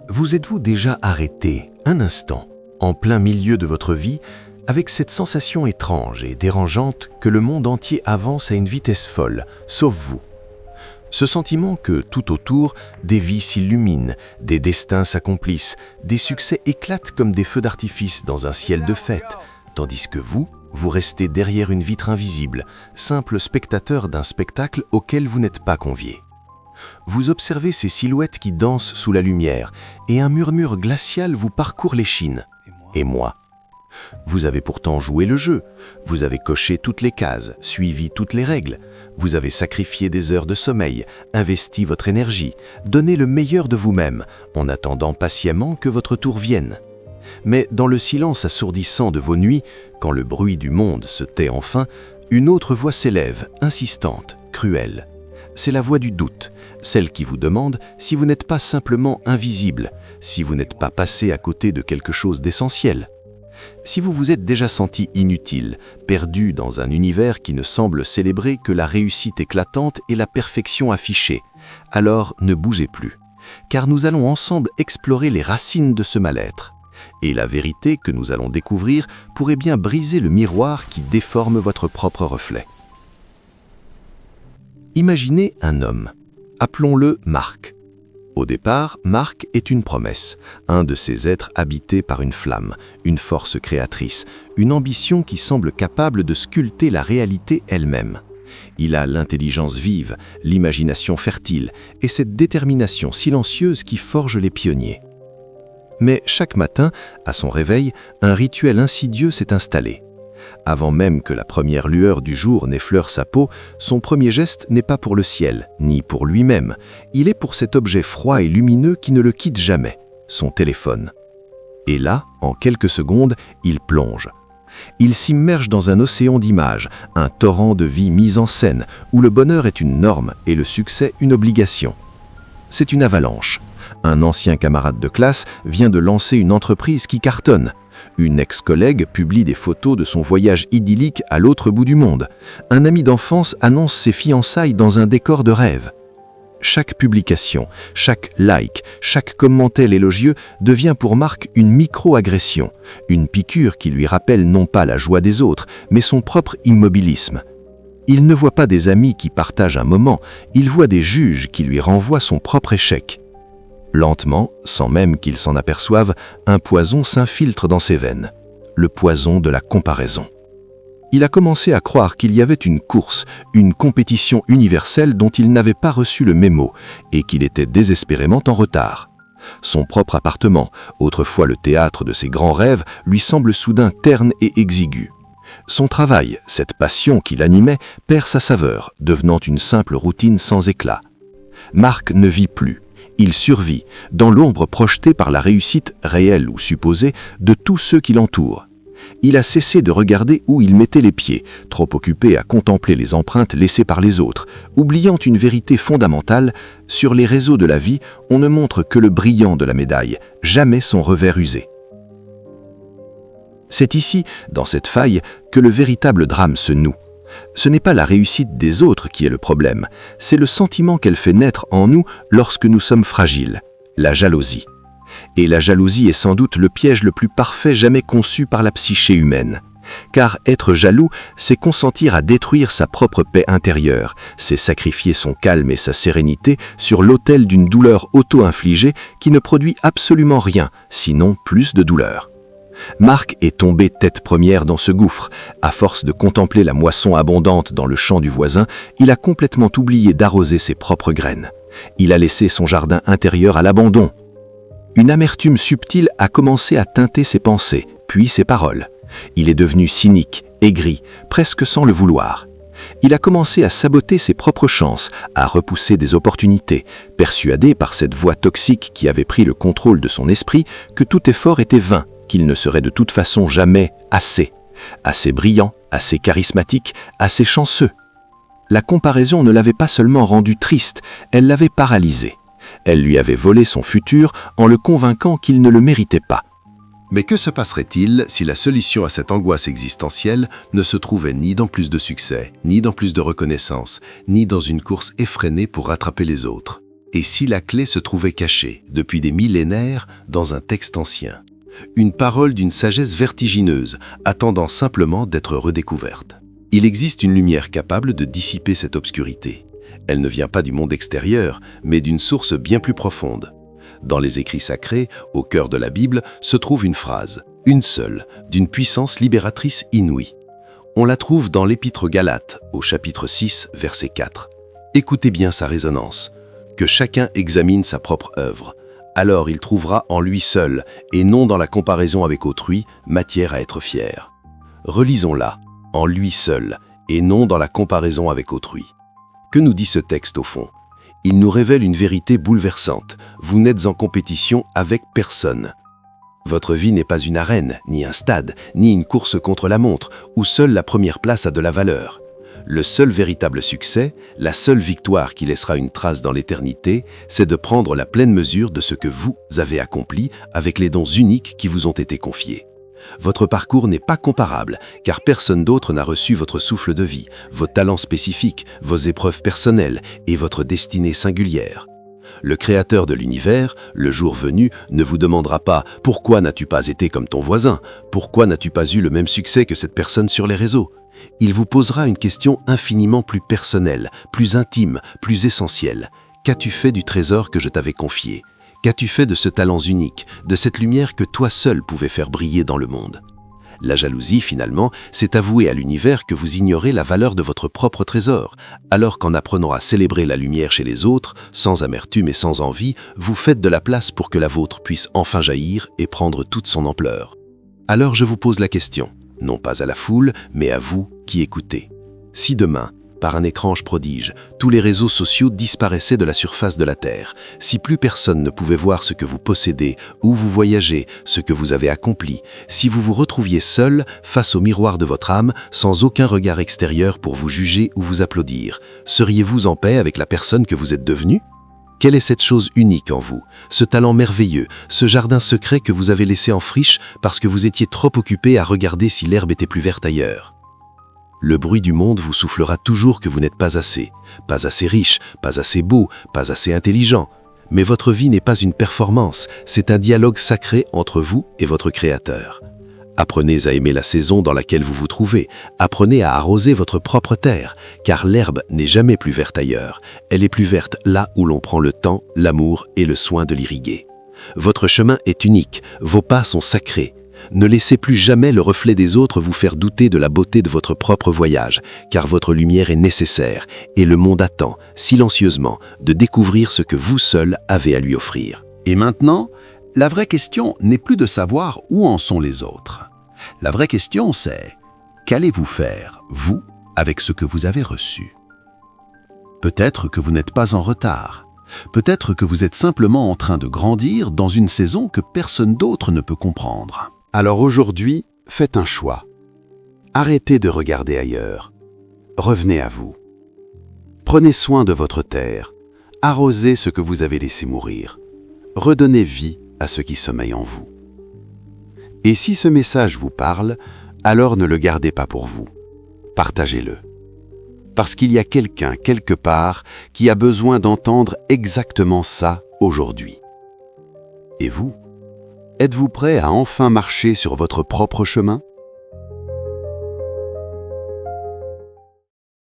Vous êtes-vous déjà arrêté un instant, en plein milieu de votre vie, avec cette sensation étrange et dérangeante que le monde entier avance à une vitesse folle, sauf vous? Ce sentiment que, tout autour, des vies s'illuminent, des destins s'accomplissent, des succès éclatent comme des feux d'artifice dans un ciel de fête, tandis que vous restez derrière une vitre invisible, simple spectateur d'un spectacle auquel vous n'êtes pas convié. Vous observez ces silhouettes qui dansent sous la lumière, et un murmure glacial vous parcourt l'échine. Et moi? Vous avez pourtant joué le jeu, vous avez coché toutes les cases, suivi toutes les règles, vous avez sacrifié des heures de sommeil, investi votre énergie, donné le meilleur de vous-même, en attendant patiemment que votre tour vienne. Mais dans le silence assourdissant de vos nuits, quand le bruit du monde se tait enfin, une autre voix s'élève, insistante, cruelle. C'est la voix du doute, celle qui vous demande si vous n'êtes pas simplement invisible, si vous n'êtes pas passé à côté de quelque chose d'essentiel. Si vous vous êtes déjà senti inutile, perdu dans un univers qui ne semble célébrer que la réussite éclatante et la perfection affichée, alors ne bougez plus, car nous allons ensemble explorer les racines de ce mal-être. Et la vérité que nous allons découvrir pourrait bien briser le miroir qui déforme votre propre reflet. Imaginez un homme. Appelons-le Marc. Au départ, Marc est une promesse, un de ces êtres habités par une flamme, une force créatrice, une ambition qui semble capable de sculpter la réalité elle-même. Il a l'intelligence vive, l'imagination fertile et cette détermination silencieuse qui forge les pionniers. Mais chaque matin, à son réveil, un rituel insidieux s'est installé. Avant même que la première lueur du jour n'effleure sa peau, son premier geste n'est pas pour le ciel, ni pour lui-même. Il est pour cet objet froid et lumineux qui ne le quitte jamais, son téléphone. Et là, en quelques secondes, il plonge. Il s'immerge dans un océan d'images, un torrent de vie mise en scène, où le bonheur est une norme et le succès une obligation. C'est une avalanche. Un ancien camarade de classe vient de lancer une entreprise qui cartonne. Une ex-collègue publie des photos de son voyage idyllique à l'autre bout du monde. Un ami d'enfance annonce ses fiançailles dans un décor de rêve. Chaque publication, chaque like, chaque commentaire élogieux devient pour Marc une micro-agression, une piqûre qui lui rappelle non pas la joie des autres, mais son propre immobilisme. Il ne voit pas des amis qui partagent un moment, il voit des juges qui lui renvoient son propre échec. Lentement, sans même qu'il s'en aperçoive, un poison s'infiltre dans ses veines. Le poison de la comparaison. Il a commencé à croire qu'il y avait une course, une compétition universelle dont il n'avait pas reçu le mémo et qu'il était désespérément en retard. Son propre appartement, autrefois le théâtre de ses grands rêves, lui semble soudain terne et exigu. Son travail, cette passion qui l'animait, perd sa saveur, devenant une simple routine sans éclat. Marc ne vit plus. Il survit, dans l'ombre projetée par la réussite réelle ou supposée de tous ceux qui l'entourent. Il a cessé de regarder où il mettait les pieds, trop occupé à contempler les empreintes laissées par les autres, oubliant une vérité fondamentale, sur les réseaux de la vie, on ne montre que le brillant de la médaille, jamais son revers usé. C'est ici, dans cette faille, que le véritable drame se noue. Ce n'est pas la réussite des autres qui est le problème, c'est le sentiment qu'elle fait naître en nous lorsque nous sommes fragiles, la jalousie. Et la jalousie est sans doute le piège le plus parfait jamais conçu par la psyché humaine. Car être jaloux, c'est consentir à détruire sa propre paix intérieure, c'est sacrifier son calme et sa sérénité sur l'autel d'une douleur auto-infligée qui ne produit absolument rien, sinon plus de douleur. Marc est tombé tête première dans ce gouffre. À force de contempler la moisson abondante dans le champ du voisin, il a complètement oublié d'arroser ses propres graines. Il a laissé son jardin intérieur à l'abandon. Une amertume subtile a commencé à teinter ses pensées, puis ses paroles. Il est devenu cynique, aigri, presque sans le vouloir. Il a commencé à saboter ses propres chances, à repousser des opportunités, persuadé par cette voix toxique qui avait pris le contrôle de son esprit que tout effort était vain, qu'il ne serait de toute façon jamais assez brillant, assez charismatique, assez chanceux. La comparaison ne l'avait pas seulement rendu triste, elle l'avait paralysé. Elle lui avait volé son futur en le convainquant qu'il ne le méritait pas. Mais que se passerait-il si la solution à cette angoisse existentielle ne se trouvait ni dans plus de succès, ni dans plus de reconnaissance, ni dans une course effrénée pour rattraper les autres? Et si la clé se trouvait cachée, depuis des millénaires, dans un texte ancien? Une parole d'une sagesse vertigineuse, attendant simplement d'être redécouverte. Il existe une lumière capable de dissiper cette obscurité. Elle ne vient pas du monde extérieur, mais d'une source bien plus profonde. Dans les écrits sacrés, au cœur de la Bible, se trouve une phrase, une seule, d'une puissance libératrice inouïe. On la trouve dans l'Épître aux Galates, au chapitre 6, verset 4. Écoutez bien sa résonance. Que chacun examine sa propre œuvre. Alors il trouvera en lui seul, et non dans la comparaison avec autrui, matière à être fier. Relisons-la, en lui seul, et non dans la comparaison avec autrui. Que nous dit ce texte au fond? Il nous révèle une vérité bouleversante. Vous n'êtes en compétition avec personne. Votre vie n'est pas une arène, ni un stade, ni une course contre la montre, où seule la première place a de la valeur. Le seul véritable succès, la seule victoire qui laissera une trace dans l'éternité, c'est de prendre la pleine mesure de ce que vous avez accompli avec les dons uniques qui vous ont été confiés. Votre parcours n'est pas comparable, car personne d'autre n'a reçu votre souffle de vie, vos talents spécifiques, vos épreuves personnelles et votre destinée singulière. Le Créateur de l'univers, le jour venu, ne vous demandera pas « Pourquoi n'as-tu pas été comme ton voisin ? Pourquoi n'as-tu pas eu le même succès que cette personne sur les réseaux ?» Il vous posera une question infiniment plus personnelle, plus intime, plus essentielle. Qu'as-tu fait du trésor que je t'avais confié ? Qu'as-tu fait de ce talent unique, de cette lumière que toi seul pouvais faire briller dans le monde? La jalousie, finalement, c'est avouer à l'univers que vous ignorez la valeur de votre propre trésor, alors qu'en apprenant à célébrer la lumière chez les autres, sans amertume et sans envie, vous faites de la place pour que la vôtre puisse enfin jaillir et prendre toute son ampleur. Alors je vous pose la question, non pas à la foule, mais à vous qui écoutez. Si demain, par un étrange prodige, tous les réseaux sociaux disparaissaient de la surface de la Terre, si plus personne ne pouvait voir ce que vous possédez, où vous voyagez, ce que vous avez accompli, si vous vous retrouviez seul face au miroir de votre âme, sans aucun regard extérieur pour vous juger ou vous applaudir, seriez-vous en paix avec la personne que vous êtes devenue? Quelle est cette chose unique en vous, ce talent merveilleux, ce jardin secret que vous avez laissé en friche parce que vous étiez trop occupé à regarder si l'herbe était plus verte ailleurs? Le bruit du monde vous soufflera toujours que vous n'êtes pas assez riche, pas assez beau, pas assez intelligent. Mais votre vie n'est pas une performance, c'est un dialogue sacré entre vous et votre Créateur. Apprenez à aimer la saison dans laquelle vous vous trouvez, apprenez à arroser votre propre terre, car l'herbe n'est jamais plus verte ailleurs, elle est plus verte là où l'on prend le temps, l'amour et le soin de l'irriguer. Votre chemin est unique, vos pas sont sacrés. Ne laissez plus jamais le reflet des autres vous faire douter de la beauté de votre propre voyage, car votre lumière est nécessaire et le monde attend, silencieusement, de découvrir ce que vous seul avez à lui offrir. Et maintenant, la vraie question n'est plus de savoir où en sont les autres. La vraie question c'est, qu'allez-vous faire, vous, avec ce que vous avez reçu? Peut-être que vous n'êtes pas en retard. Peut-être que vous êtes simplement en train de grandir dans une saison que personne d'autre ne peut comprendre. Alors aujourd'hui, faites un choix. Arrêtez de regarder ailleurs. Revenez à vous. Prenez soin de votre terre. Arrosez ce que vous avez laissé mourir. Redonnez vie à ce qui sommeille en vous. Et si ce message vous parle, alors ne le gardez pas pour vous. Partagez-le. Parce qu'il y a quelqu'un, quelque part, qui a besoin d'entendre exactement ça aujourd'hui. Et vous? Êtes-vous prêt à enfin marcher sur votre propre chemin?